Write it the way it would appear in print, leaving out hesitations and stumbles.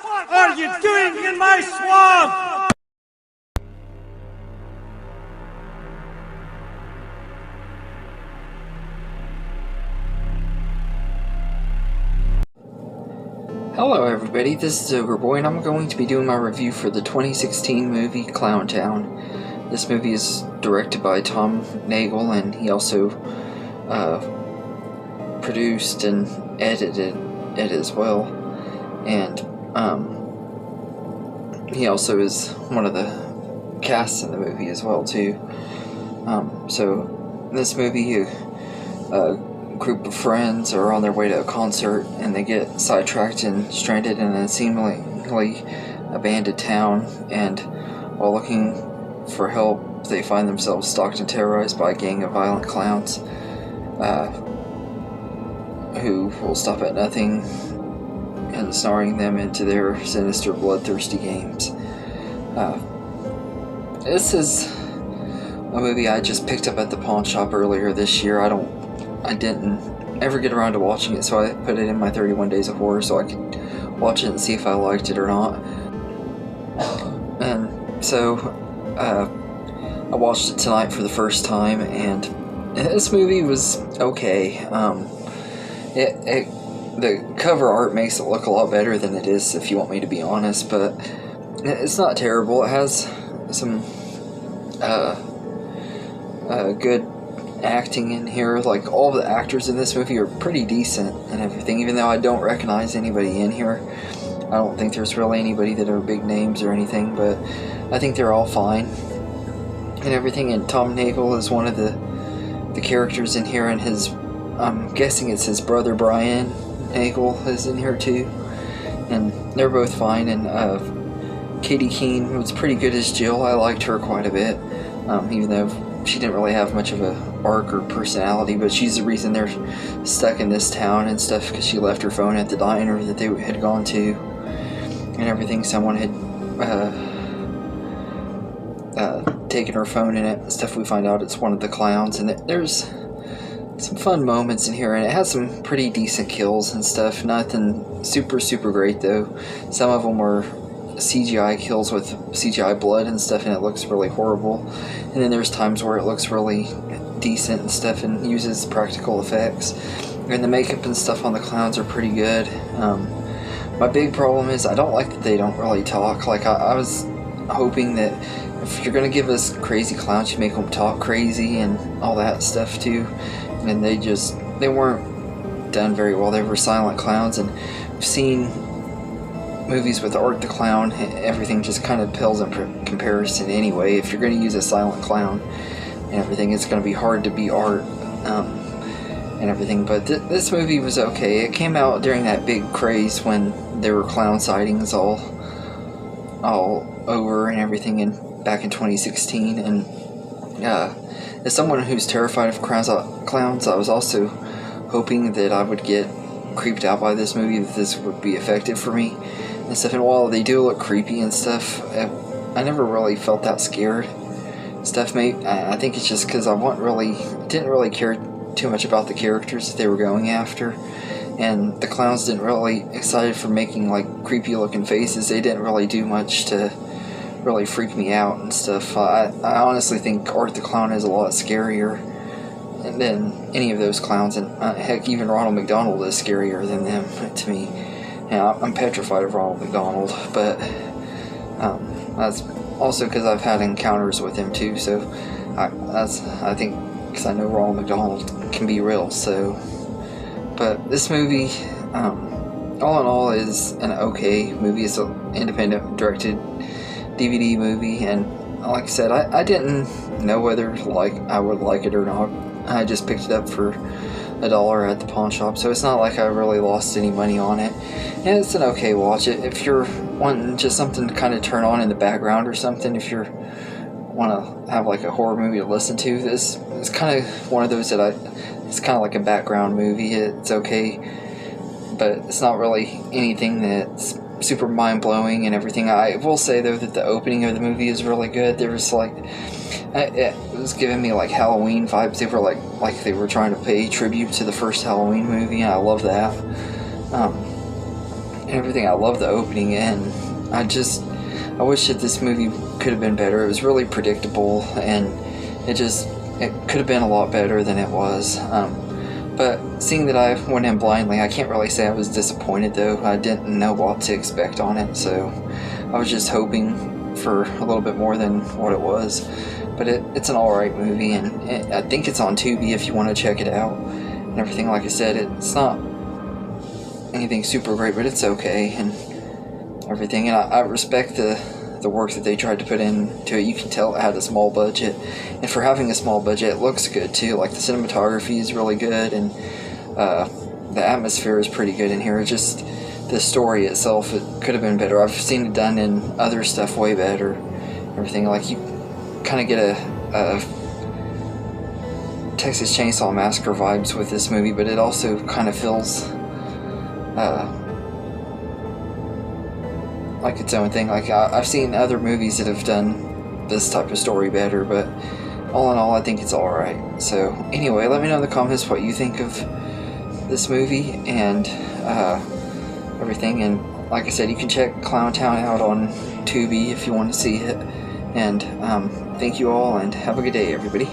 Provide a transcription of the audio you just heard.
What are you doing in my swamp? Hello everybody, this is Ogre and I'm going to be doing my review for the 2016 movie ClownTown. This movie is directed by Tom Nagel, and he also produced and edited it as well. And he also is one of the casts in the movie as well too. So this movie, a group of friends are on their way to a concert and they get sidetracked and stranded in a seemingly abandoned town, and while looking for help they find themselves stalked and terrorized by a gang of violent clowns who will stop at nothing and snaring them into their sinister bloodthirsty games. This is a movie I just picked up at the pawn shop earlier this year. I didn't ever get around to watching it, so I put it in my 31 Days of Horror so I could watch it and see if I liked it or not. And so I watched it tonight for the first time, and this movie was okay. The cover art makes it look a lot better than it is, if you want me to be honest, but it's not terrible. It has some good acting in here. Like, all the actors in this movie are pretty decent and everything, even though I don't recognize anybody in here. I don't think there's really anybody that are big names or anything, but I think they're all fine and everything. And Tom Nagel is one of the characters in here, and I'm guessing it's his brother Brian Nagel is in here too, and they're both fine. And Katie Keene was pretty good as Jill. I liked her quite a bit, even though she didn't really have much of a arc or personality, but she's the reason they're stuck in this town and stuff, because she left her phone at the diner that they had gone to and everything. Someone had taken her phone in it and stuff. We find out it's one of the clowns, and there's some fun moments in here, and it has some pretty decent kills and stuff. Nothing super great though. Some of them were CGI kills with CGI blood and stuff, and it looks really horrible. And then there's times where it looks really decent and stuff and uses practical effects, and the makeup and stuff on the clowns are pretty good. My big problem is I don't like that they don't really talk. Like, I was hoping that if you're gonna give us crazy clowns, you make them talk crazy and all that stuff too, and they weren't done very well. They were silent clowns, and we've seen movies with Art the Clown, everything just kind of pales in comparison anyway. If you're going to use a silent clown and everything, it's going to be hard to be Art and everything. But this movie was okay. It came out during that big craze when there were clown sightings all over and everything, and back in 2016. And as someone who's terrified of clowns, I was also hoping that I would get creeped out by this movie, that this would be effective for me and stuff. And while they do look creepy and stuff, I never really felt that scared stuff. Maybe I think it's just because I didn't really care too much about the characters that they were going after, and the clowns didn't really excited for making like creepy looking faces. They didn't really do much to really freak me out and stuff. I honestly think Art the Clown is a lot scarier than any of those clowns, and heck, even Ronald McDonald is scarier than them to me. Yeah, I'm petrified of Ronald McDonald, but that's also because I've had encounters with him too. So I think because I know Ronald McDonald can be real. So, but this movie, all in all, is an okay movie. It's an independent directed DVD movie, and like I said, I didn't know whether I would like it or not. I just picked it up for $1 at the pawn shop, so it's not like I really lost any money on it. And it's an okay watch. If you're wanting just something to kind of turn on in the background or something, if you want to have like a horror movie to listen to, this is kind of one of those that it's kind of like a background movie. It's okay, but it's not really anything that's super mind-blowing and everything. I will say though that the opening of the movie is really good. There was like, it was giving me like Halloween vibes. They were like they were trying to pay tribute to the first Halloween movie, and I love that. and everything. I love the opening, and I wish that this movie could have been better. It was really predictable, and it could have been a lot better than it was. But seeing that I went in blindly, I can't really say I was disappointed, though. I didn't know what to expect on it, so I was just hoping for a little bit more than what it was. But it's an alright movie, and I think it's on Tubi if you want to check it out. And everything, like I said, it's not anything super great, but it's okay, and everything. And I respect the work that they tried to put into it. You can tell it had a small budget, and for having a small budget, it looks good too. Like, the cinematography is really good, and the atmosphere is pretty good in here. It's just the story itself, it could have been better. I've seen it done in other stuff way better. Everything, like, you kind of get a Texas Chainsaw Massacre vibes with this movie, but it also kind of feels like its own thing. Like, I've seen other movies that have done this type of story better, but all in all, I think it's alright. So anyway, let me know in the comments what you think of this movie and everything. And like I said, you can check ClownTown out on Tubi if you want to see it. And thank you all, and have a good day, everybody.